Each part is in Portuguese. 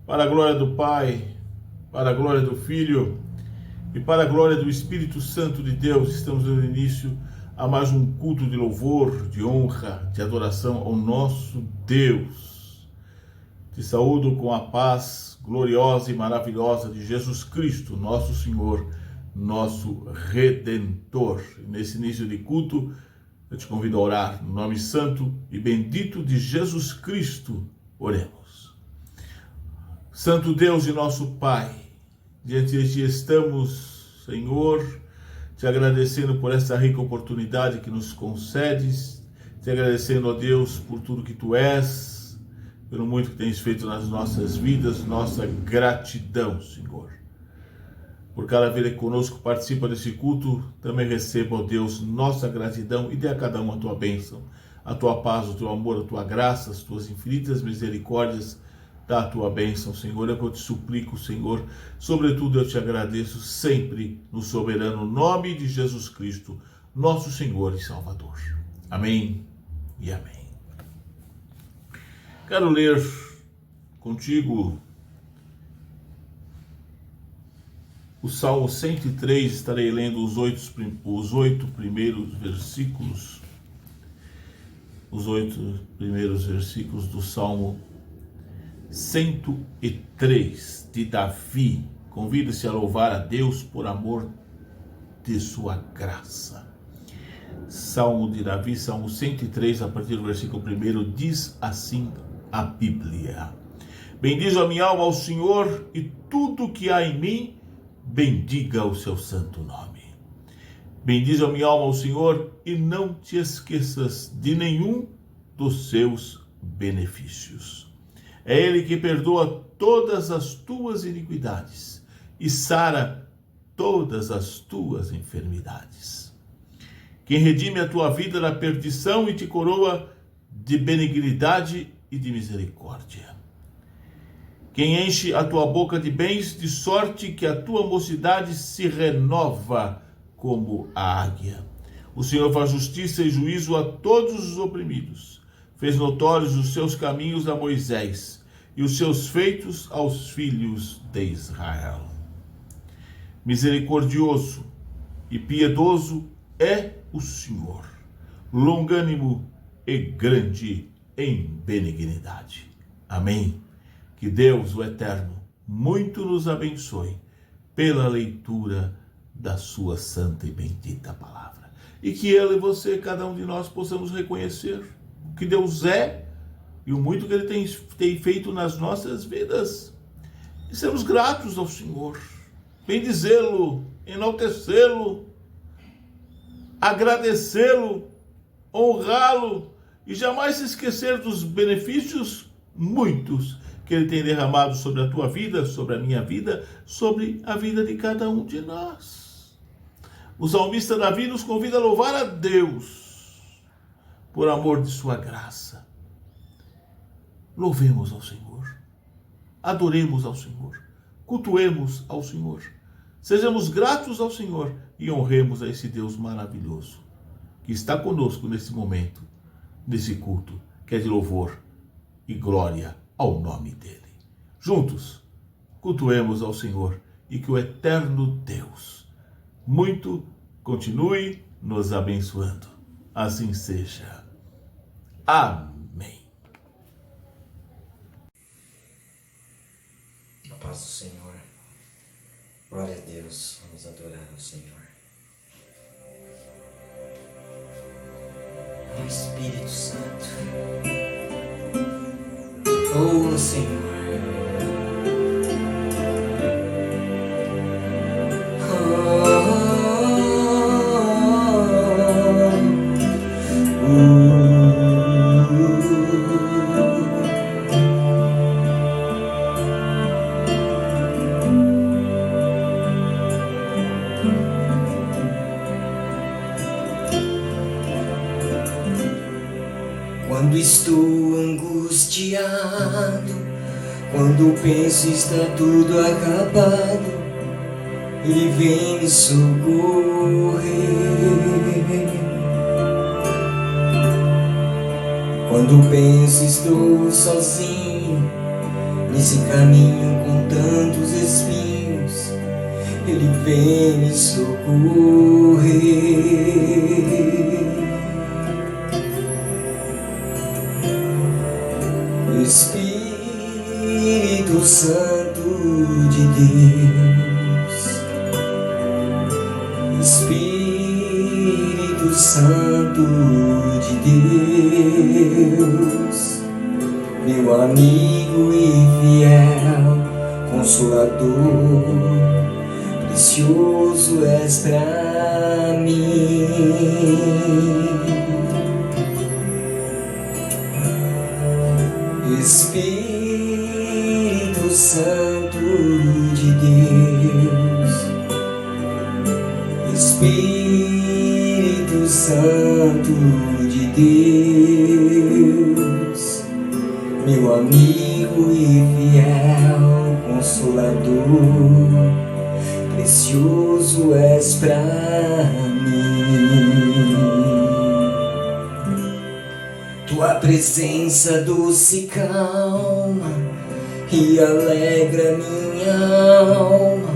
Para a glória do Pai, para a glória do Filho e para a glória do Espírito Santo de Deus, estamos dando início a mais um culto de louvor, de honra, de adoração ao nosso Deus. Te saúdo com a paz gloriosa e maravilhosa de Jesus Cristo, nosso Senhor, nosso Redentor. E nesse início de culto, eu te convido a orar no nome santo e bendito de Jesus Cristo. Oremos. Santo Deus e nosso Pai, diante de Ti estamos, Senhor, te agradecendo por essa rica oportunidade que nos concedes, te agradecendo, ó Deus, por tudo que Tu és, pelo muito que tens feito nas nossas vidas, nossa gratidão, Senhor. Por cada vida que conosco participa desse culto, também receba, ó Deus, nossa gratidão e dê a cada um a Tua bênção, a Tua paz, o Teu amor, a Tua graça, as Tuas infinitas misericórdias, da Tua bênção, Senhor. É o que eu te suplico, Senhor. Sobretudo eu te agradeço sempre no soberano nome de Jesus Cristo, nosso Senhor e Salvador. Amém e amém. Quero ler contigo o Salmo 103, estarei lendo os oito primeiros versículos, do Salmo 103 de Davi. Convida-se a louvar a Deus por amor de sua graça. Salmo de Davi, Salmo 103, a partir do versículo 1, diz assim a Bíblia: Bendize a minha alma ao Senhor, e tudo que há em mim, bendiga o seu santo nome. Bendize a minha alma ao Senhor, e não te esqueças de nenhum dos seus benefícios. É Ele que perdoa todas as tuas iniquidades e sara todas as tuas enfermidades. Quem redime a tua vida da perdição e te coroa de benignidade e de misericórdia. Quem enche a tua boca de bens, de sorte que a tua mocidade se renova como a águia. O Senhor faz justiça e juízo a todos os oprimidos. Fez notórios os seus caminhos a Moisés e os seus feitos aos filhos de Israel. Misericordioso e piedoso é o Senhor, longânimo e grande em benignidade. Amém. Que Deus, o Eterno, muito nos abençoe pela leitura da sua santa e bendita palavra. E que Ele e você, cada um de nós, possamos reconhecer o que Deus é e o muito que Ele tem feito nas nossas vidas. E sermos gratos ao Senhor, bendizê-lo, enaltecê-lo, agradecê-lo, honrá-lo e jamais se esquecer dos benefícios muitos que Ele tem derramado sobre a tua vida, sobre a minha vida, sobre a vida de cada um de nós. O salmista Davi nos convida a louvar a Deus por amor de sua graça. Louvemos ao Senhor, adoremos ao Senhor, cultuemos ao Senhor, sejamos gratos ao Senhor e honremos a esse Deus maravilhoso que está conosco nesse momento, nesse culto, que é de louvor e glória ao nome dele. Juntos, cultuemos ao Senhor e que o eterno Deus muito continue nos abençoando. Assim seja. Amém. A paz do Senhor. Glória a Deus. Vamos adorar o Senhor. O Espírito Santo. Oh, Senhor. Quando estou angustiado, quando penso está tudo acabado, Ele vem me socorrer. Quando penso estou sozinho, Nesse caminho com tantos espinhos, Ele vem me socorrer. Espírito Santo de Deus, Espírito Santo de Deus, meu amigo e fiel Consolador, precioso és pra mim. Espírito Santo de Deus, Espírito Santo de Deus, meu amigo e fiel Consolador, precioso és pra mim. Tua presença doce calma e alegra minha alma,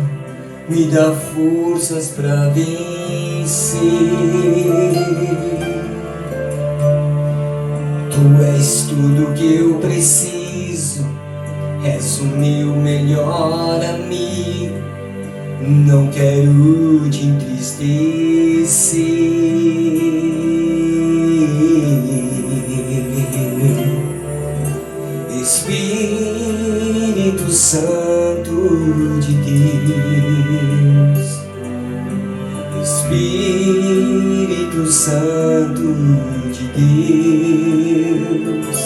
me dá forças pra vencer. Tu és tudo que eu preciso, és o meu melhor amigo, não quero te entristecer. Espírito Santo de Deus, Espírito Santo de Deus,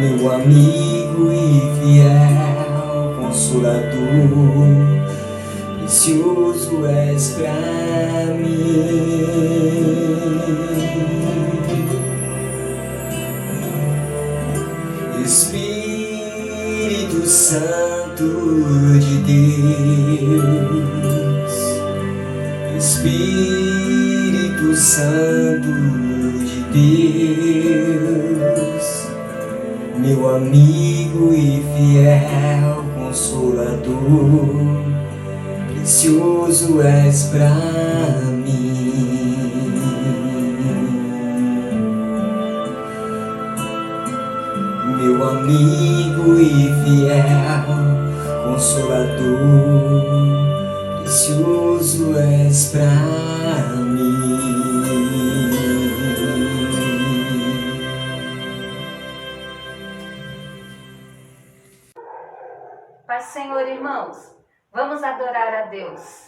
meu amigo e fiel Consolador, precioso és pra mim. Espírito Santo de Deus, Espírito Santo de Deus, meu amigo e fiel Consolador, precioso és pra mim. Meu amigo e fiel Consolador, precioso és pra mim. Paz do Senhor, irmãos, vamos adorar a Deus.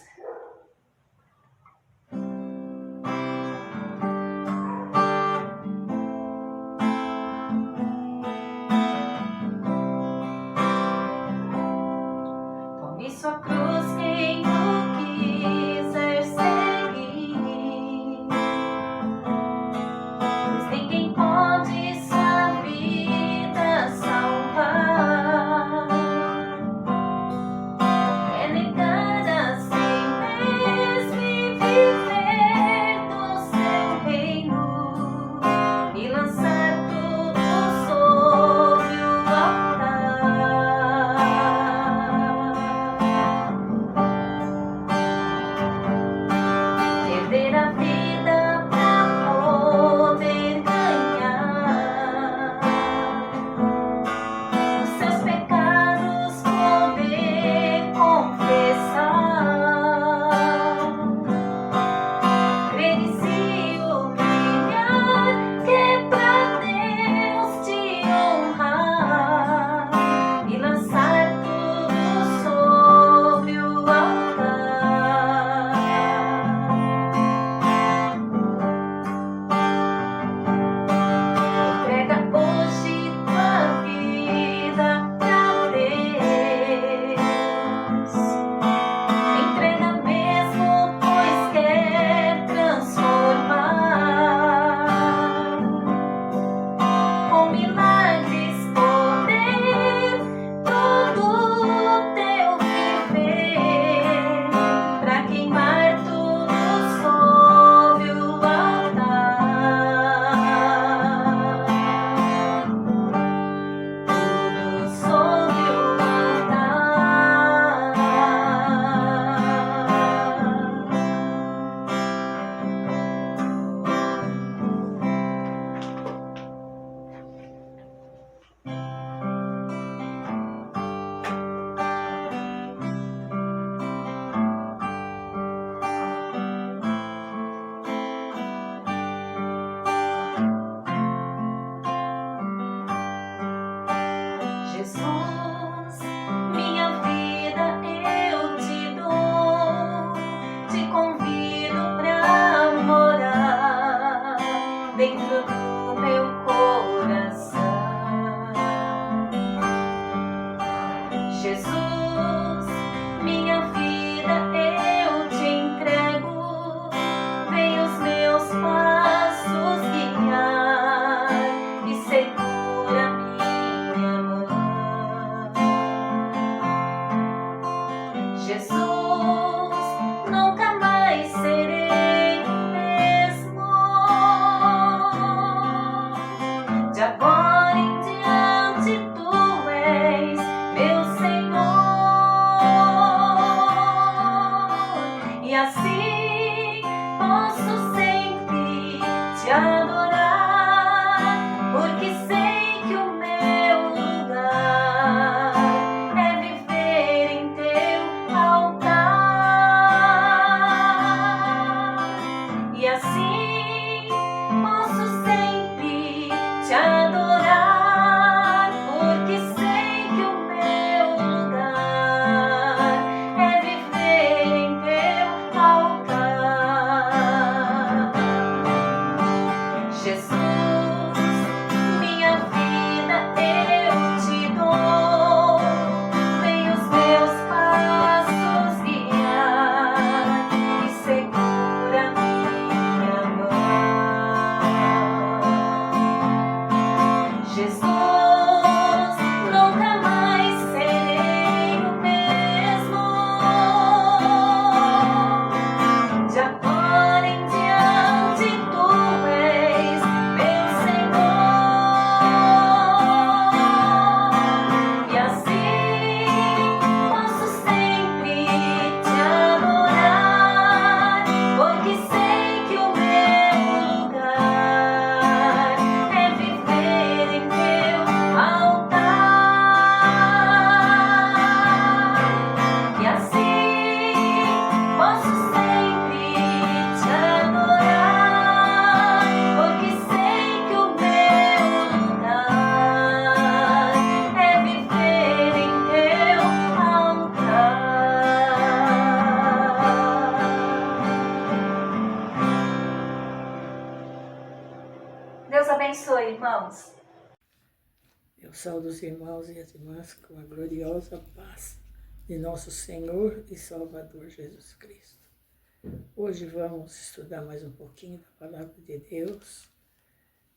Tome sua cruz quem o quiser seguir, pois tem quem pode sua vida salvar. É negar a si meu coração. Jesus, minha vida eu te entrego, vem os meus passos guiar e segura minha mão. Jesus, nunca mais serei o mesmo. De agora em diante tu és meu Senhor, e assim posso sempre te adorar, porque sei que o meu lugar é viver em teu altar, e assim posso sempre te adorar, porque sei que o meu lugar é viver em teu altar. Jesus, minha vida eu te dou, vem os meus passos guiar e segura minha mão. Jesus, nunca mais serei o mesmo. De agora em diante tu és meu Senhor, e assim posso sempre te adorar, porque sei que o meu lugar é viver em teu altar, e assim posso sempre te adorar, porque sei que o meu lugar é viver em teu altar. Deus abençoe, irmãos. Eu saúdo os irmãos e as irmãs com a gloriosa paz de nosso Senhor e Salvador Jesus Cristo. Hoje vamos estudar mais um pouquinho da Palavra de Deus,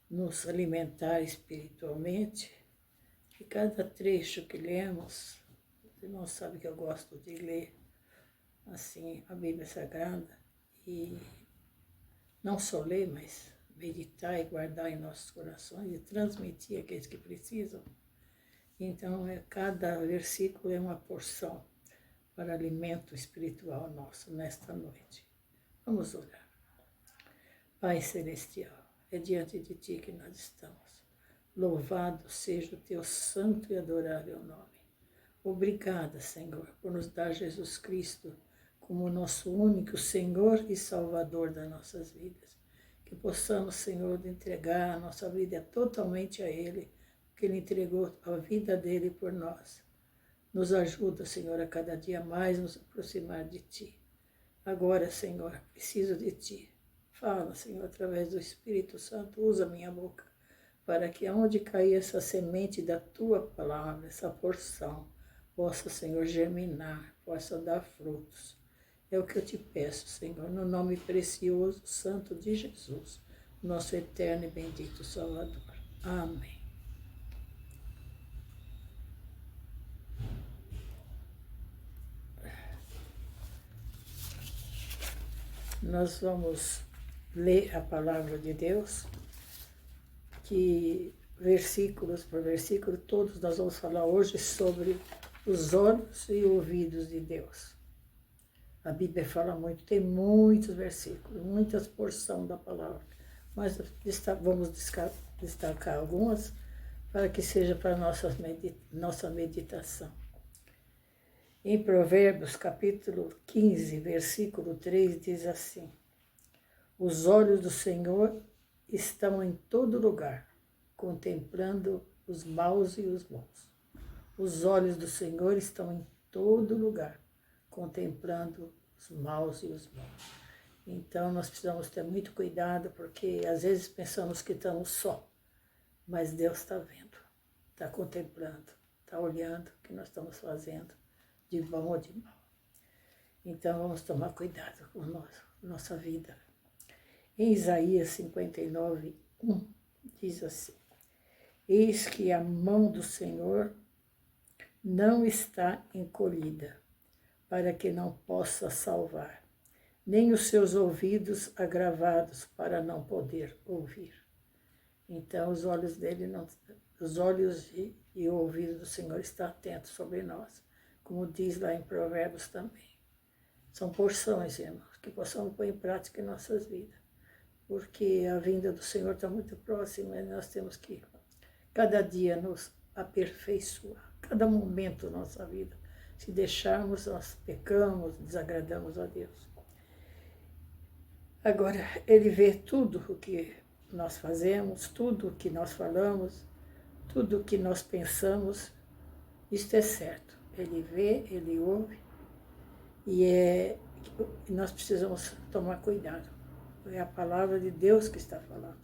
nos alimentar espiritualmente. E cada trecho que lemos, os irmãos sabem que eu gosto de ler assim a Bíblia Sagrada e não só ler, mas meditar e guardar em nossos corações e transmitir àqueles que precisam. Então, cada versículo é uma porção para alimento espiritual nosso nesta noite. Vamos orar. Pai Celestial, é diante de Ti que nós estamos. Louvado seja o Teu santo e adorável nome. Obrigada, Senhor, por nos dar Jesus Cristo como nosso único Senhor e Salvador das nossas vidas. Que possamos, Senhor, entregar a nossa vida totalmente a Ele, porque Ele entregou a vida dEle por nós. Nos ajuda, Senhor, a cada dia mais nos aproximar de Ti. Agora, Senhor, preciso de Ti. Fala, Senhor, através do Espírito Santo, usa minha boca, para que aonde cair essa semente da Tua palavra, essa porção, possa, Senhor, germinar, possa dar frutos. É o que eu te peço, Senhor, no nome precioso, santo de Jesus, nosso eterno e bendito Salvador. Amém. Nós vamos ler a palavra de Deus, que versículos por versículo, todos nós vamos falar hoje sobre os olhos e ouvidos de Deus. A Bíblia fala muito, tem muitos versículos, muitas porções da palavra, mas vamos destacar algumas para que seja para nossa meditação. Em Provérbios, capítulo 15, versículo 3, diz assim: os olhos do Senhor estão em todo lugar, contemplando os maus e os bons. Os olhos do Senhor estão em todo lugar, contemplando os maus e os bons. Então nós precisamos ter muito cuidado, porque às vezes pensamos que estamos só, mas Deus está vendo, está contemplando, está olhando o que nós estamos fazendo, de bom ou de mal. Então vamos tomar cuidado com nossa vida. Em Isaías 59, 1, diz assim: Eis que a mão do Senhor não está encolhida, para que não possa salvar, nem os seus ouvidos agravados, para não poder ouvir. Então os olhos dele não, os olhos e o ouvido do Senhor está atento sobre nós, como diz lá em Provérbios também. São porções, irmãos, que possamos pôr em prática em nossas vidas, porque a vinda do Senhor está muito próxima e nós temos que cada dia nos aperfeiçoar, cada momento da nossa vida. Se deixarmos, nós pecamos, desagradamos a Deus. Agora, Ele vê tudo o que nós fazemos, tudo o que nós falamos, tudo o que nós pensamos. Isto é certo. Ele vê, Ele ouve, e nós precisamos tomar cuidado. É a palavra de Deus que está falando.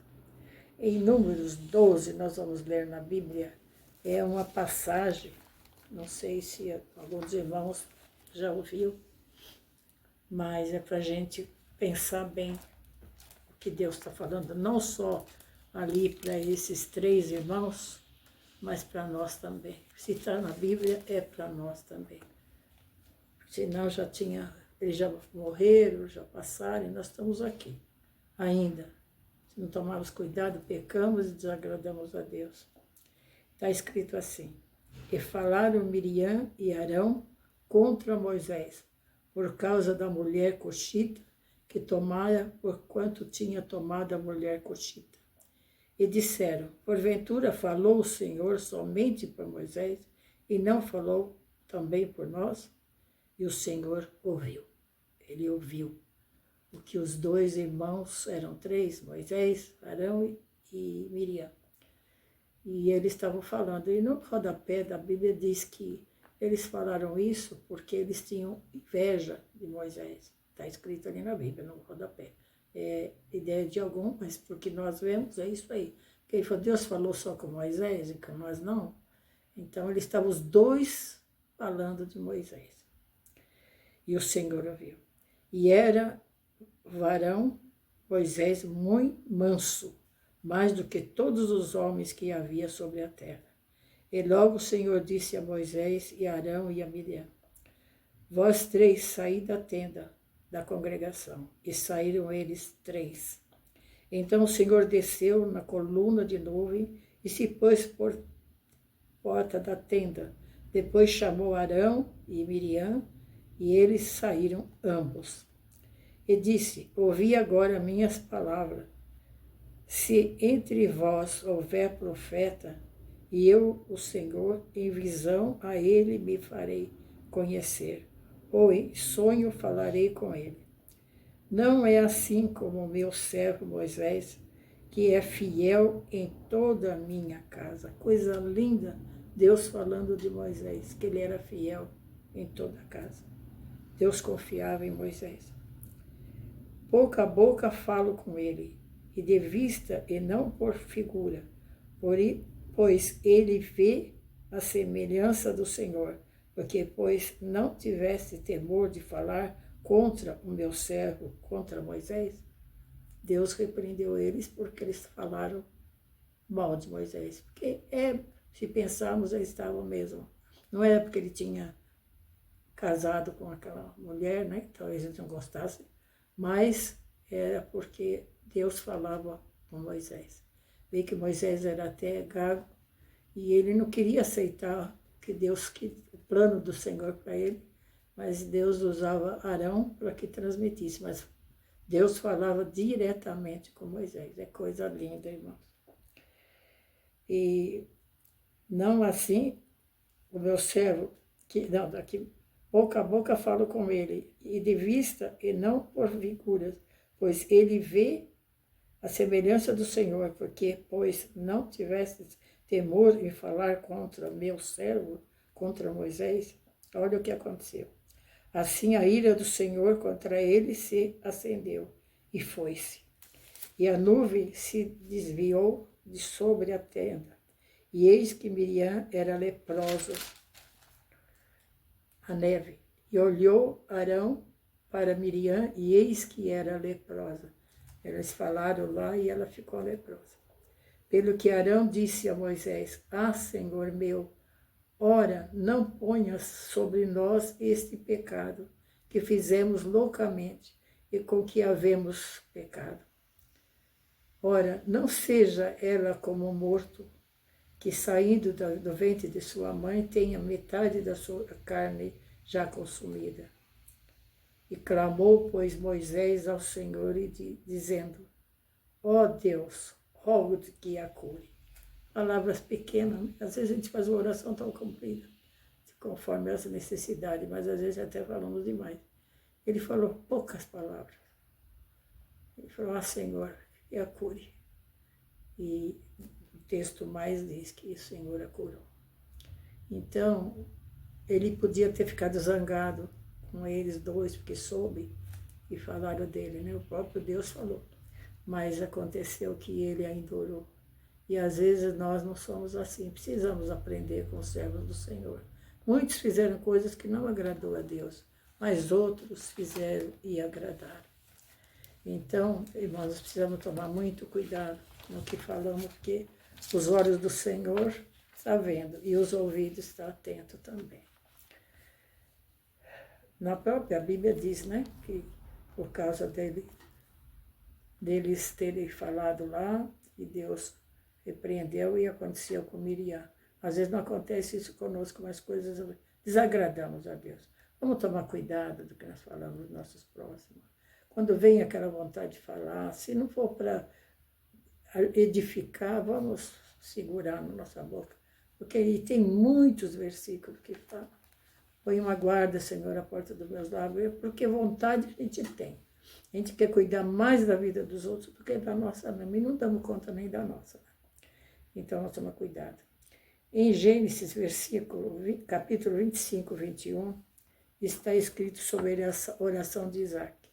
Em Números 12, nós vamos ler na Bíblia, é uma passagem, não sei se alguns irmãos já ouviu, mas é para a gente pensar bem o que Deus está falando, não só ali para esses 3 irmãos, mas para nós também. Se está na Bíblia, é para nós também. Senão eles já morreram, já passaram, e nós estamos aqui ainda. Se não tomarmos cuidado, pecamos e desagradamos a Deus. Está escrito assim: E falaram Miriam e Arão contra Moisés, por causa da mulher coxita, que tomara porquanto tinha tomado a mulher coxita. E disseram: Porventura falou o Senhor somente por Moisés, e não falou também por nós? E o Senhor ouviu. Ele ouviu o que os 2 irmãos, eram 3, Moisés, Arão e Miriam. E eles estavam falando. E no rodapé da Bíblia diz que eles falaram isso porque eles tinham inveja de Moisés. Está escrito ali na Bíblia, no rodapé. É ideia de algum, mas porque nós vemos, é isso aí. Porque ele falou, Deus falou só com Moisés e com nós não. Então eles estavam os 2 falando de Moisés. E o Senhor ouviu. E era varão Moisés muito manso, mais do que todos os homens que havia sobre a terra. E logo o Senhor disse a Moisés e a Arão e a Miriam: Vós 3 saí da tenda da congregação. E saíram eles 3. Então o Senhor desceu na coluna de nuvem e se pôs por porta da tenda. Depois chamou Arão e Miriam, e eles saíram ambos. E disse: Ouvi agora minhas palavras. Se entre vós houver profeta, e eu, o Senhor, em visão a ele me farei conhecer, ou em sonho falarei com ele. Não é assim como o meu servo Moisés, que é fiel em toda a minha casa. Coisa linda, Deus falando de Moisés, que ele era fiel em toda a casa. Deus confiava em Moisés. Boca a boca falo com ele, e de vista e não por figura, pois ele vê a semelhança do Senhor, porque pois não tivesse temor de falar contra o meu servo, contra Moisés, Deus repreendeu eles porque eles falaram mal de Moisés. Porque se pensarmos, eles estavam mesmo. Não era porque ele tinha casado com aquela mulher, né? Talvez eles não gostassem, mas era porque Deus falava com Moisés. Vê que Moisés era até gago e ele não queria aceitar o plano do Senhor para ele, mas Deus usava Arão para que transmitisse, mas Deus falava diretamente com Moisés. É coisa linda, irmãos. E não assim, o meu servo, daqui boca a boca falo com ele, e de vista e não por figuras, pois ele vê a semelhança do Senhor, porque, pois não tivesse temor em falar contra meu servo, contra Moisés, olha o que aconteceu. Assim a ira do Senhor contra ele se acendeu, e foi-se. E a nuvem se desviou de sobre a tenda, e eis que Miriam era leprosa, a neve. E olhou Arão para Miriam, e eis que era leprosa. Eles falaram lá e ela ficou leprosa. Pelo que Arão disse a Moisés: Ah, Senhor meu, ora, não ponhas sobre nós este pecado, que fizemos loucamente e com que havemos pecado. Ora, não seja ela como um morto, que saindo do ventre de sua mãe tenha metade da sua carne já consumida. E clamou, pois, Moisés ao Senhor, dizendo: Ó Deus, rogo-te que a cure. Palavras pequenas, né? Às vezes a gente faz uma oração tão comprida, conforme essa necessidade, mas às vezes até falamos demais. Ele falou poucas palavras. Ele falou: Ah, Senhor, que a cure. E o texto mais diz que o Senhor a curou. Então, ele podia ter ficado zangado com eles dois, porque soube e falaram dele, né? O próprio Deus falou. Mas aconteceu que ele ainda orou. E às vezes nós não somos assim. Precisamos aprender com os servos do Senhor. Muitos fizeram coisas que não agradou a Deus, mas outros fizeram e agradaram. Então, irmãos, nós precisamos tomar muito cuidado no que falamos, porque os olhos do Senhor estão vendo e os ouvidos estão atentos também. Na própria Bíblia diz, né, que por causa deles terem falado lá, e Deus repreendeu e aconteceu com Miriam. Às vezes não acontece isso conosco, mas coisas desagradamos a Deus. Vamos tomar cuidado do que nós falamos dos nossos próximos. Quando vem aquela vontade de falar, se não for para edificar, vamos segurar na nossa boca. Porque aí tem muitos versículos que falam: Põe uma guarda, Senhor, à porta dos meus lábios, porque vontade a gente tem. A gente quer cuidar mais da vida dos outros do que da nossa mesmo, e não damos conta nem da nossa. Então, nós tomamos cuidado. Em Gênesis, capítulo 25, 21, está escrito sobre essa oração de Isaac.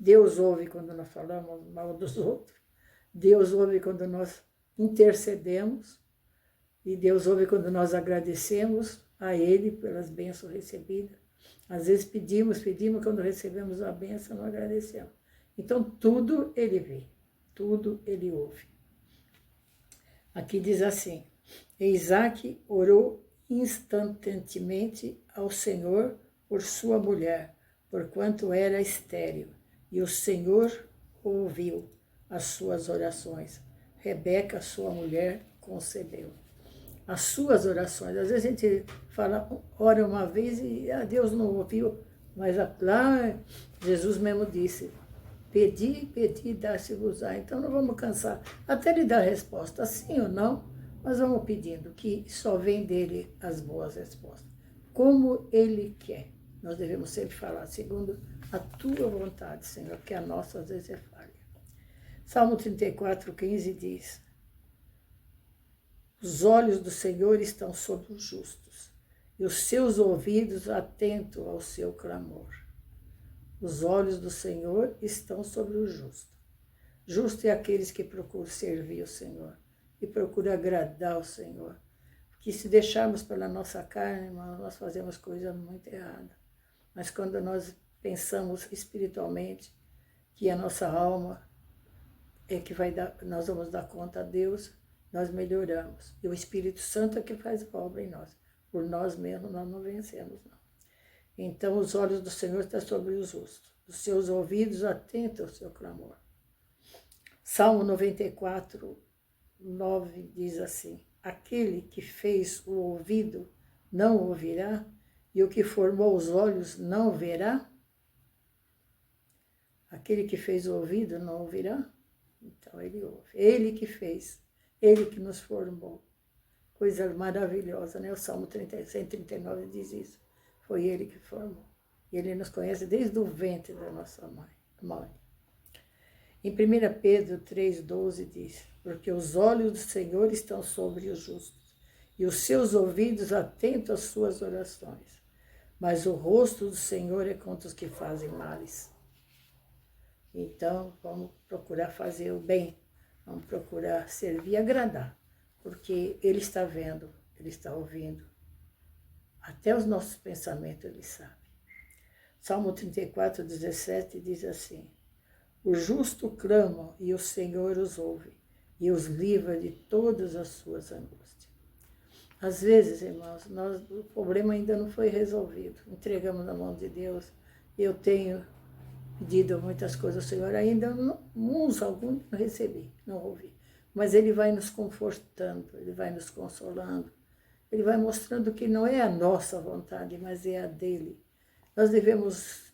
Deus ouve quando nós falamos mal dos outros, Deus ouve quando nós intercedemos, e Deus ouve quando nós agradecemos a Ele pelas bênçãos recebidas. Às vezes pedimos, quando recebemos a bênção, não agradecemos. Então, tudo Ele vê, tudo Ele ouve. Aqui diz assim: Isaac orou instantaneamente ao Senhor por sua mulher, porquanto era estéril, e o Senhor ouviu as suas orações. Rebeca, sua mulher, concebeu. As suas orações. Às vezes a gente fala, ora uma vez e Deus não ouviu, mas lá Jesus mesmo disse: Pedi, pedi, dá-se-vos-á. Então não vamos cansar até Ele dar a resposta, sim ou não, mas vamos pedindo, que só vem dele as boas respostas. Como Ele quer. Nós devemos sempre falar segundo a tua vontade, Senhor, porque a nossa às vezes é falha. Salmo 34, 15 diz: Os olhos do Senhor estão sobre os justos, e os seus ouvidos atentos ao seu clamor. Os olhos do Senhor estão sobre o justo. Justo é aqueles que procuram servir o Senhor, e procuram agradar o Senhor. Porque se deixarmos pela nossa carne, irmão, nós fazemos coisas muito erradas. Mas quando nós pensamos espiritualmente, que a nossa alma é que nós vamos dar conta a Deus, nós melhoramos. E o Espírito Santo é que faz a obra em nós. Por nós mesmos nós não vencemos, não. Então os olhos do Senhor estão sobre os justos, os seus ouvidos atentos ao seu clamor. Salmo 94, 9 diz assim: Aquele que fez o ouvido não ouvirá, e o que formou os olhos não verá? Aquele que fez o ouvido não ouvirá? Então Ele ouve. Ele que fez, Ele que nos formou. Coisa maravilhosa, né? O Salmo 139 diz isso. Foi Ele que formou. E Ele nos conhece desde o ventre da nossa mãe. Em 1 Pedro 3,12 diz: Porque os olhos do Senhor estão sobre os justos, e os seus ouvidos atentos às suas orações. Mas o rosto do Senhor é contra os que fazem males. Então, vamos procurar fazer o bem, vamos procurar servir e agradar, porque Ele está vendo, Ele está ouvindo. Até os nossos pensamentos Ele sabe. Salmo 34, 17 diz assim: o justo clama e o Senhor os ouve e os livra de todas as suas angústias. Às vezes, irmãos, o problema ainda não foi resolvido. Entregamos na mão de Deus. Eu tenho pedido muitas coisas ao Senhor, ainda alguns não recebi, não ouvi. Mas Ele vai nos confortando, Ele vai nos consolando, Ele vai mostrando que não é a nossa vontade, mas é a dEle. Nós devemos,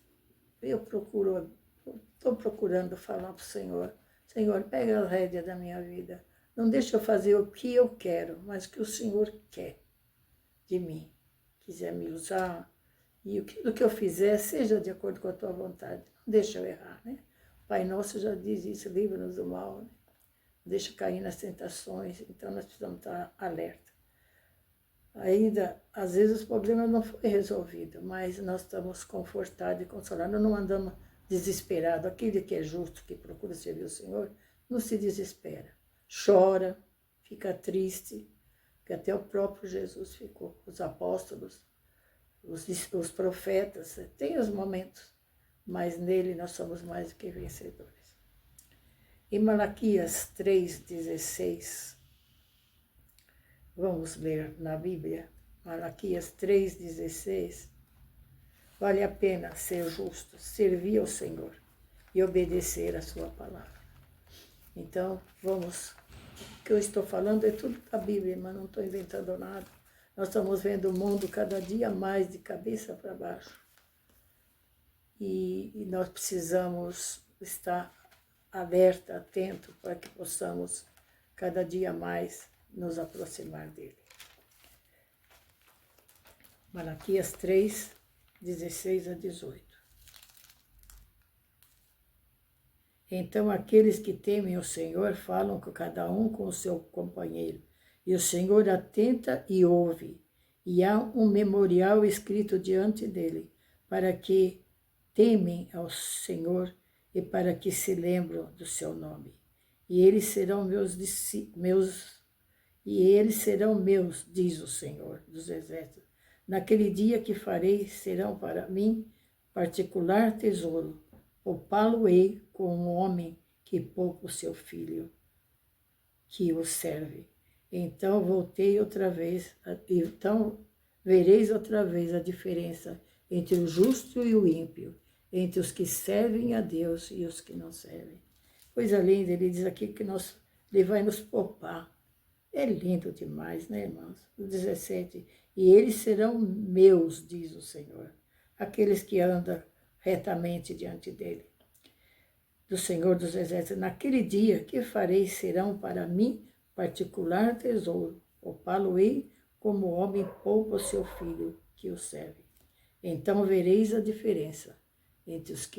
estou procurando falar para o Senhor, Senhor, pega a rédea da minha vida, não deixa eu fazer o que eu quero, mas o que o Senhor quer de mim. Quiser me usar, e aquilo que eu fizer seja de acordo com a tua vontade. Não deixa eu errar, né? O Pai Nosso já diz isso, livra-nos do mal, né? Não deixa cair nas tentações, então nós precisamos estar alerta. Ainda, às vezes, o problema não foi resolvido, mas nós estamos confortados e consolados, não andamos desesperados. Aquele que é justo, que procura servir o Senhor, não se desespera. Chora, fica triste, que até o próprio Jesus ficou, os apóstolos, os profetas, tem os momentos, mas nele nós somos mais do que vencedores. Em Malaquias 3,16, vamos ler na Bíblia, Malaquias 3,16, vale a pena ser justo, servir ao Senhor e obedecer a sua palavra. Então, vamos, o que eu estou falando é tudo da Bíblia, mas não estou inventando nada. Nós estamos vendo o mundo cada dia mais de cabeça para baixo. E nós precisamos estar alerta, atento, para que possamos cada dia mais nos aproximar dele. Malaquias 3, 16 a 18. Então aqueles que temem o Senhor falam com cada um com o seu companheiro, e o Senhor atenta e ouve, e há um memorial escrito diante dele, para que temem ao Senhor e para que se lembram do seu nome. E eles serão meus, diz o Senhor dos Exércitos. Naquele dia que farei, serão para mim particular tesouro. Poupá-lo-ei com um homem que poupa o seu filho, que o serve. Então vereis outra vez a diferença entre o justo e o ímpio, entre os que servem a Deus e os que não servem. Coisa linda, ele diz aqui que ele vai nos poupar. É lindo demais, né, irmãos? O 17, e eles serão meus, diz o Senhor, aqueles que andam retamente diante dele. Do Senhor dos Exércitos, naquele dia que farei serão para mim particular tesouro, poupá-lo-ei como o homem poupa o seu filho que o serve. Então vereis a diferença entre os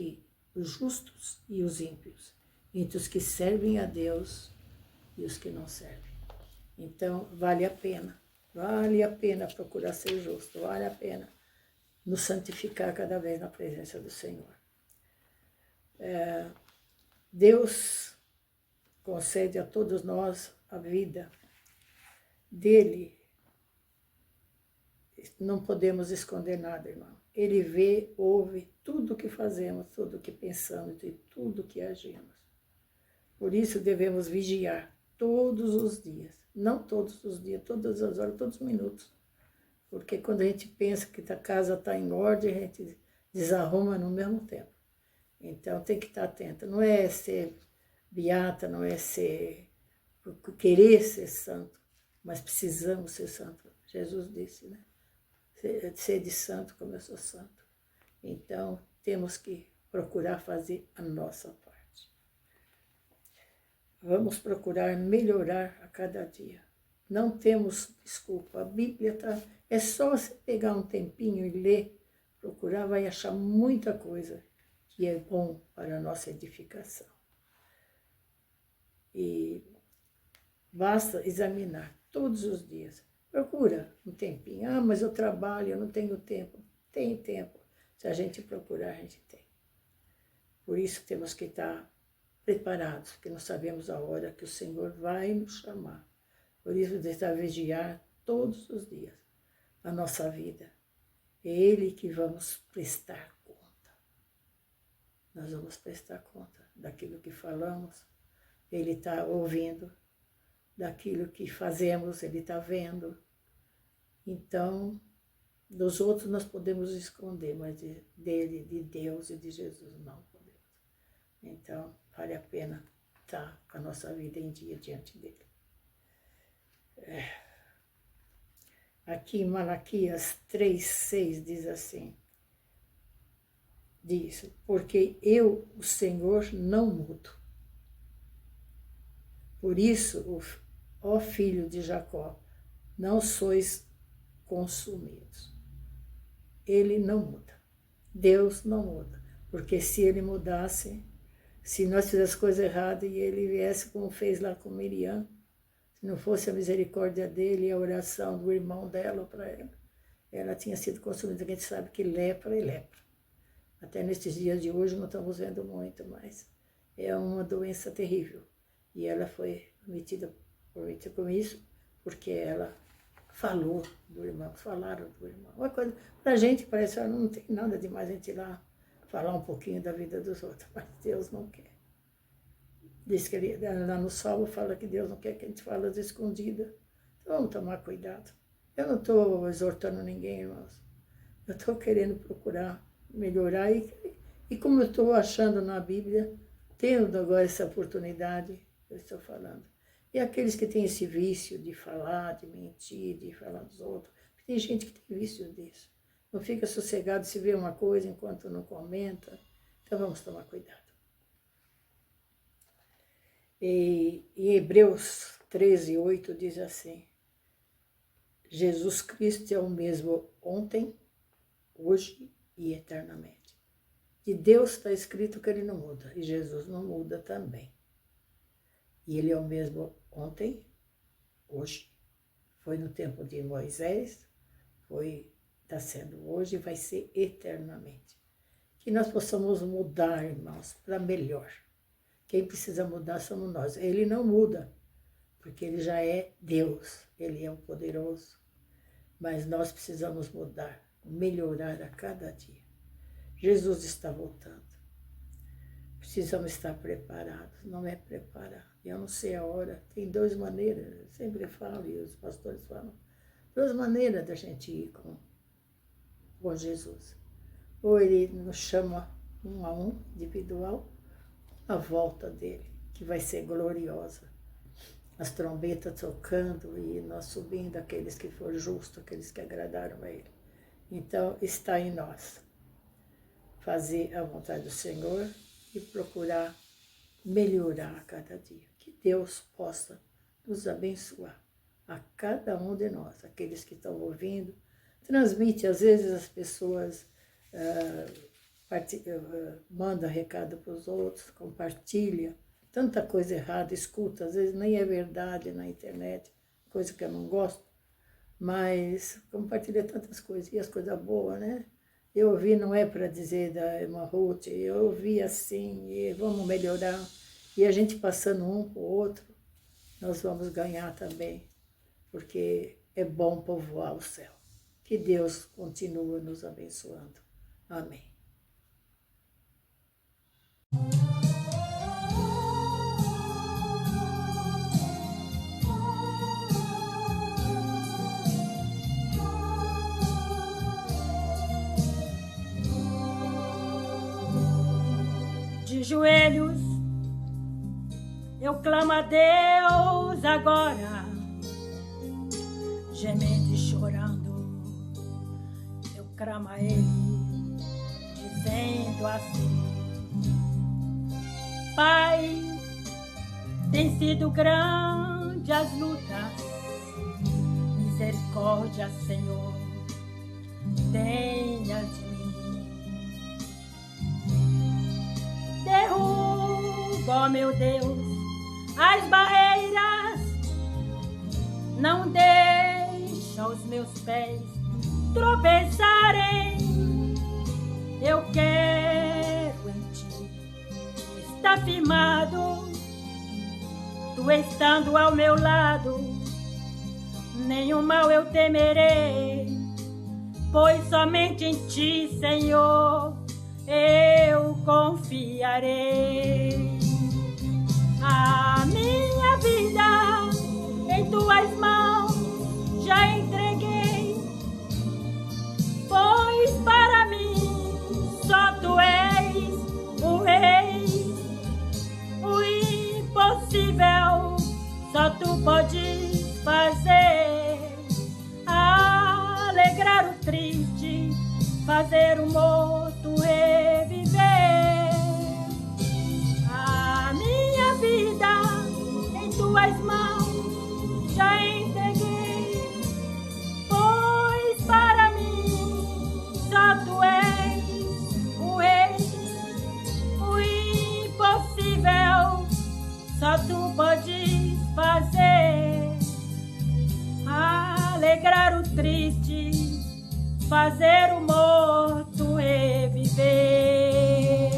justos e os ímpios, entre os que servem a Deus e os que não servem. Então vale a pena procurar ser justo, vale a pena nos santificar cada vez na presença do Senhor. Deus concede a todos nós a vida dele. Não podemos esconder nada, irmão. Ele vê, ouve tudo o que fazemos, tudo o que pensamos e tudo o que agimos. Por isso devemos vigiar todos os dias. Não todos os dias, todas as horas, todos os minutos. Porque quando a gente pensa que a casa está em ordem, a gente desarruma no mesmo tempo. Então tem que estar atento. Não é ser beata, não é querer ser santo, mas precisamos ser santo. Jesus disse, né? Sede santo como eu sou santo. Então temos que procurar fazer a nossa parte. Vamos procurar melhorar a cada dia. Não temos desculpa. A Bíblia é só você pegar um tempinho e ler, procurar, vai achar muita coisa que é bom para a nossa edificação. E basta examinar todos os dias. Procura um tempinho. Ah, mas eu trabalho, eu não tenho tempo. Tem tempo. Se a gente procurar, a gente tem. Por isso temos que estar preparados, porque não sabemos a hora que o Senhor vai nos chamar. Por isso, devemos vigiar todos os dias a nossa vida. É Ele que vamos prestar conta. Nós vamos prestar conta daquilo que falamos. Ele está ouvindo. Daquilo que fazemos, Ele está vendo. Então, dos outros nós podemos esconder, mas dele, de Deus e de Jesus não podemos. Então, vale a pena estar com a nossa vida em dia diante dele. Aqui em Malaquias 3:6 diz assim, porque eu, o Senhor, não mudo. Por isso, ó filho de Jacó, não sois consumidos. Ele não muda. Deus não muda. Porque se ele mudasse, se nós fizéssemos coisa errada e ele viesse como fez lá com Miriam, se não fosse a misericórdia dele e a oração do irmão dela para ela tinha sido consumida. A gente sabe que lepra é lepra. Até nesses dias de hoje não estamos vendo muito, mas é uma doença terrível. E ela foi cometida com isso, porque ela falou do irmão, falaram do irmão. Uma coisa, pra gente parece que não tem nada demais a gente ir lá falar um pouquinho da vida dos outros, mas Deus não quer. Diz que ele, lá no Salmo fala que Deus não quer que a gente fale escondida. Então vamos tomar cuidado. Eu não estou exortando ninguém, irmãos. Eu estou querendo procurar melhorar e como eu estou achando na Bíblia, tendo agora essa oportunidade, eu estou falando. E aqueles que têm esse vício de falar, de mentir, de falar dos outros, tem gente que tem vício disso. Não fica sossegado se vê uma coisa enquanto não comenta. Então vamos tomar cuidado. E em Hebreus 13:8 diz assim, Jesus Cristo é o mesmo ontem, hoje e eternamente. De Deus está escrito que ele não muda, e Jesus não muda também. E ele é o mesmo ontem, hoje, foi no tempo de Moisés, está sendo hoje e vai ser eternamente. Que nós possamos mudar, irmãos, para melhor. Quem precisa mudar somos nós. Ele não muda, porque ele já é Deus, ele é o poderoso. Mas nós precisamos mudar, melhorar a cada dia. Jesus está voltando. Precisamos estar preparados, não é preparar. Eu não sei a hora, tem duas maneiras, eu sempre falo, e os pastores falam, duas maneiras da gente ir com Jesus. Ou ele nos chama um a um, individual, a volta dele, que vai ser gloriosa. As trombetas tocando e nós subindo, aqueles que foram justos, aqueles que agradaram a ele. Então, está em nós fazer a vontade do Senhor e procurar melhorar a cada dia. Que Deus possa nos abençoar, a cada um de nós, aqueles que estão ouvindo. Transmite, às vezes as pessoas mandam recado para os outros, compartilha. Tanta coisa errada, escuta, às vezes nem é verdade na internet, coisa que eu não gosto, mas compartilha tantas coisas, e as coisas boas, né? Eu ouvi, não é para dizer da irmã Ruth, eu ouvi assim, e vamos melhorar, e a gente passando um para o outro, nós vamos ganhar também, porque é bom povoar o céu. Que Deus continue nos abençoando. Amém. De joelhos, eu clamo a Deus agora, gemendo e chorando, eu clamo a Ele, dizendo assim: Pai, tem sido grande as lutas, misericórdia, Senhor, tenha de mim. Derruba, ó meu Deus, as barreiras, não deixa os meus pés tropeçarem. Eu quero em Ti está firmado, tu estando ao meu lado, nenhum mal eu temerei, pois somente em ti, Senhor, eu confiarei. A minha vida em tuas mãos já entreguei, pois para mim só tu és o Rei. O impossível só tu podes fazer, alegrar o triste, fazer o morto reviver. A minha vida em tuas mãos já entreguei, pois para mim só tu és o Rei. O impossível só tu podes fazer, alegrar o triste, fazer o morto reviver.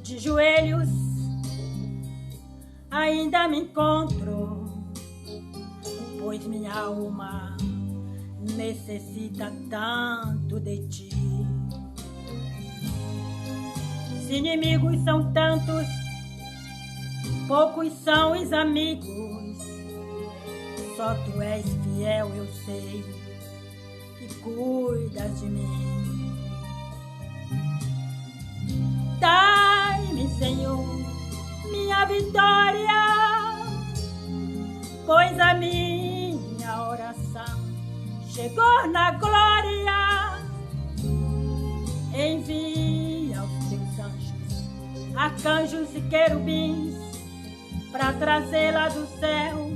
De joelhos ainda me encontro, pois minha alma necessita tanto de ti. Os inimigos são tantos, poucos são os amigos, só tu és fiel, eu sei, que cuidas de mim. Dai-me, Senhor, minha vitória, pois a minha oração chegou na glória. Envia os teus anjos, arcanjos e querubins, para trazer lá do céu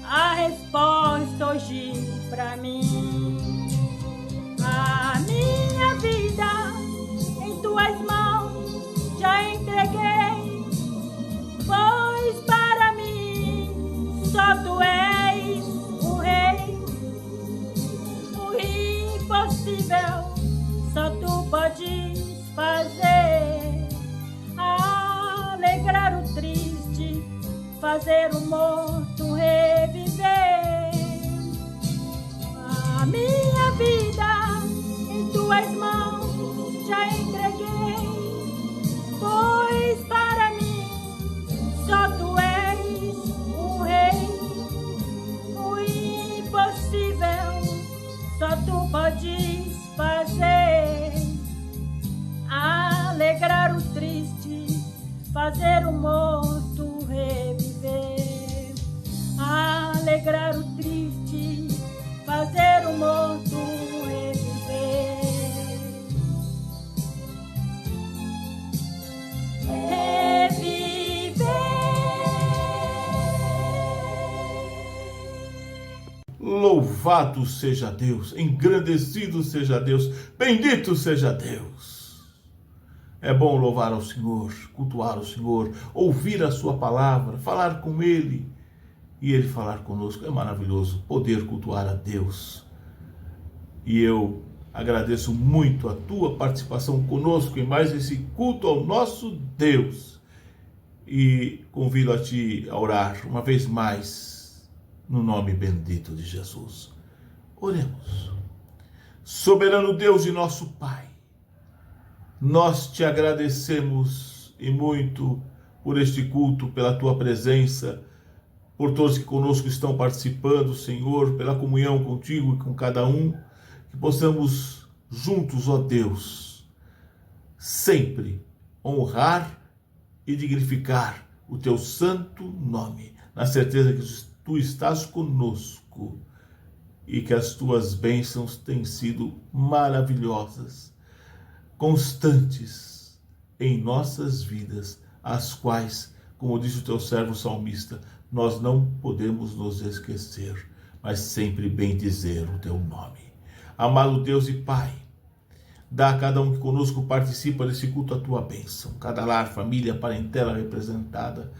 a resposta hoje pra mim. A minha vida em tuas mãos já entreguei, pois para mim só tu és o Rei. O impossível só tu podes fazer, alegrar o triste, fazer o morto reviver. A minha vida em tuas mãos já entreguei, pois para mim só tu és o Rei. O impossível só tu podes fazer, alegrar o triste, fazer o morto reviver. Alegrar o triste, fazer o morto reviver. Louvado seja Deus, engrandecido seja Deus, bendito seja Deus. É bom louvar ao Senhor, cultuar o Senhor, ouvir a sua palavra, falar com Ele e Ele falar conosco. É maravilhoso poder cultuar a Deus. E eu agradeço muito a tua participação conosco em mais esse culto ao nosso Deus. E convido a ti a orar uma vez mais no nome bendito de Jesus. Oremos. Soberano Deus e nosso Pai, nós te agradecemos e muito por este culto, pela tua presença, por todos que conosco estão participando, Senhor, pela comunhão contigo e com cada um, que possamos juntos, ó Deus, sempre honrar e dignificar o teu santo nome, na certeza que tu estás conosco e que as tuas bênçãos têm sido maravilhosas, constantes em nossas vidas, as quais, como disse o teu servo salmista, nós não podemos nos esquecer, mas sempre bendizer o teu nome. Amado Deus e Pai, dá a cada um que conosco participa desse culto a tua bênção, cada lar, família, parentela representada.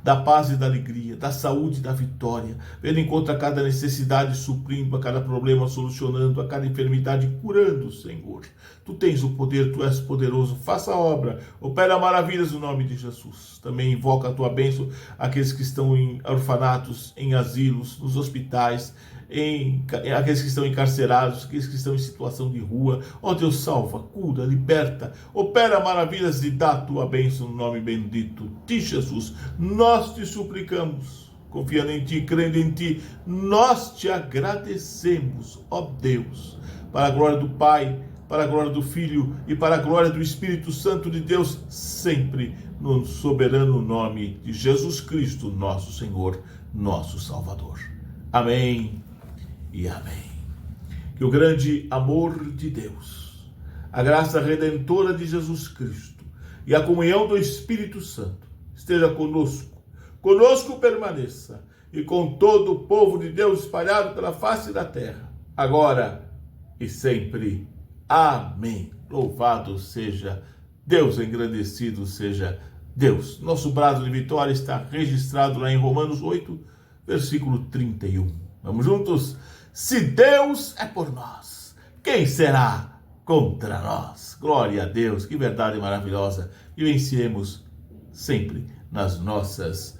da paz e da alegria, da saúde e da vitória. Vendo em conta cada necessidade, suprindo a cada problema, solucionando a cada enfermidade, curando, Senhor. Tu tens o poder, tu és poderoso. Faça a obra, opera maravilhas no nome de Jesus. Também invoca a tua bênção aqueles que estão em orfanatos, em asilos, nos hospitais, aqueles que estão encarcerados, aqueles que estão em situação de rua. Ó Deus, salva, cura, liberta, opera maravilhas e dá a tua bênção no nome bendito de Jesus. Nós te suplicamos, confiando em ti, crendo em ti, nós te agradecemos, ó Deus, para a glória do Pai, para a glória do Filho e para a glória do Espírito Santo de Deus, sempre no soberano nome de Jesus Cristo, nosso Senhor, nosso Salvador. Amém e amém. Que o grande amor de Deus, a graça redentora de Jesus Cristo e a comunhão do Espírito Santo esteja conosco permaneça, e com todo o povo de Deus espalhado pela face da terra, agora e sempre. Amém. Louvado seja Deus, engrandecido seja Deus. Nosso brado de vitória está registrado lá em Romanos 8, versículo 31. Vamos juntos? Se Deus é por nós, quem será contra nós? Glória a Deus, que verdade maravilhosa. E vencemos sempre nas nossas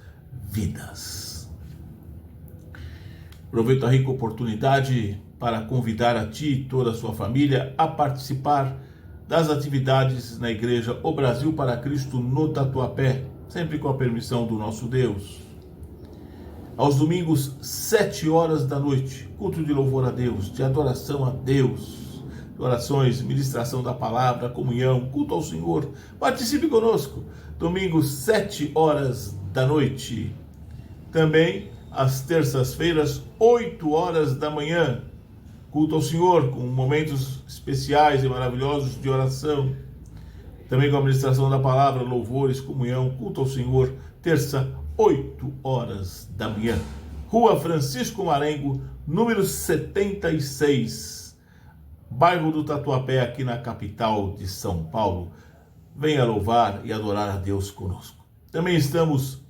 vidas. Aproveito a rica oportunidade para convidar a ti e toda a sua família a participar das atividades na Igreja O Brasil para Cristo no Tatuapé, sempre com a permissão do nosso Deus. Aos domingos, 7 horas da noite, culto de louvor a Deus, de adoração a Deus, orações, ministração da palavra, comunhão, culto ao Senhor. Participe conosco, domingos, 7 horas da noite. Também, às terças-feiras, 8 horas da manhã, culto ao Senhor, com momentos especiais e maravilhosos de oração. Também com a ministração da palavra, louvores, comunhão, culto ao Senhor, terça, 8 horas da manhã. Rua Francisco Marengo, número 76, bairro do Tatuapé, aqui na capital de São Paulo. Venha louvar e adorar a Deus conosco. Também estamos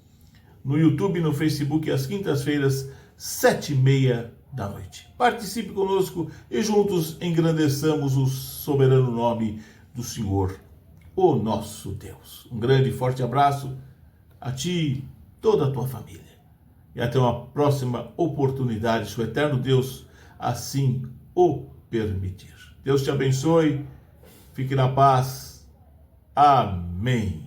no YouTube e no Facebook às quintas-feiras, 7h30 da noite. Participe conosco e juntos engrandeçamos o soberano nome do Senhor, o nosso Deus. Um grande e forte abraço a ti e toda a tua família. E até uma próxima oportunidade, se o eterno Deus assim o permitir. Deus te abençoe, fique na paz. Amém.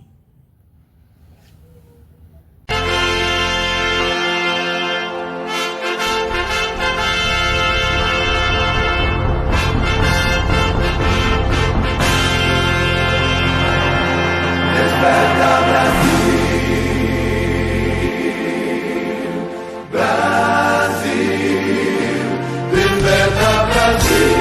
Brasil,